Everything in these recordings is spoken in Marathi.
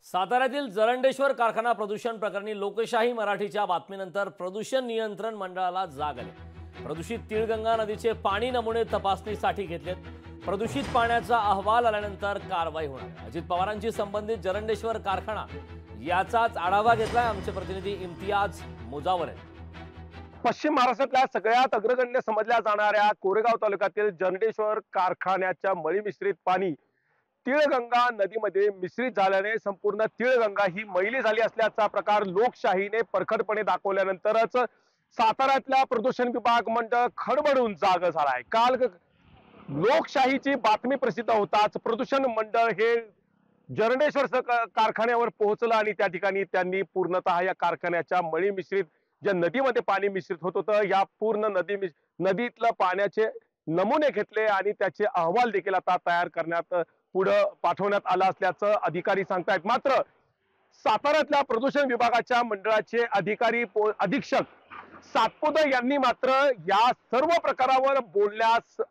साताऱ्यातील जरंडेश्वर कारखाना प्रदूषण प्रकरणी लोकशाही मराठीच्या बातमीनंतर प्रदूषण नियंत्रण मंडळाला जाग आली। प्रदूषित तिळगंगा नदीचे पाणी नमुने तपासणीसाठी घेतलेत। प्रदूषित पाण्याचा अहवाल आल्यानंतर कारवाई होणार। अजित पवारांची संबंधित जरंडेश्वर कारखाना याचाच आढावा घेतलाय आमचे प्रतिनिधी इम्तियाज मुजावर आहेत। पश्चिम महाराष्ट्रातल्या सगळ्यात अग्रगण्य समजल्या जाणाऱ्या कोरेगाव तालुक्यातील जरंडेश्वर कारखान्याच्या मळी मिश्रित पाणी तिळगंगा नदीमध्ये मिश्रित झाल्याने संपूर्ण तिळगंगा ही मैली झाली असल्याचा प्रकार लोकशाहीने परखडपणे दाखवल्यानंतरच साताऱ्यातल्या प्रदूषण विभाग मंडळ खडबडून जाग झालाय। काल लोकशाहीची बातमी प्रसिद्ध होताच प्रदूषण मंडळ हे जरंडेश्वर कारखान्यावर पोहोचलं आणि त्या ठिकाणी त्यांनी पूर्णतः या कारखान्याच्या मळी मिश्रित ज्या नदीमध्ये पाणी मिश्रित होत होतं या पूर्ण नदीतलं पाण्याचे नमुने घेतले आणि त्याचे अहवाल देखील आता तयार करण्यात पुढे पाठवण्यात आला असल्याचं अधिकारी सांगतायत। मात्र साताऱ्यातल्या प्रदूषण विभागाच्या मंडळाचे अधीक्षक सातपुते यांनी मात्र या सर्व प्रकारावर बोलण्यास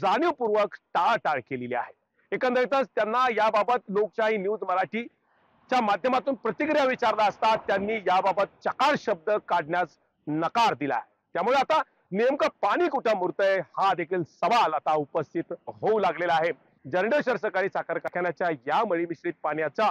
जाणीवपूर्वक टाळाटाळ केलेली आहे। एकंदरीतच त्यांना याबाबत लोकशाही न्यूज मराठीच्या माध्यमातून प्रतिक्रिया विचारला असता त्यांनी याबाबत चकार शब्द काढण्यास नकार दिला आहे। त्यामुळे आता नेमकं पाणी कुठं मुरतंय हा देखील सवाल आता उपस्थित होऊ लागलेला आहे। जरंडेश्वर सहकारी साखर कारखान्याच्या या मळी मिश्रित पाण्याच्या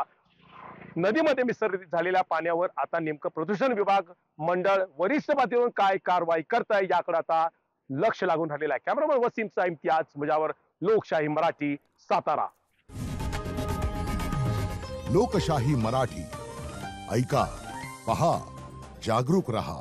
नदीमध्ये मिश्रित झालेल्या पाण्यावर आता नेमकं प्रदूषण विभाग मंडळ वरिष्ठ पातळीवर काय कारवाई करताय याकडे आता लक्ष लागून राहिलेलं आहे। कॅमेरामन वसीमचा इम्तियाज मुजावर, लोकशाही मराठी, सातारा। लोकशाही मराठी ऐका, पहा, जागरूक रहा।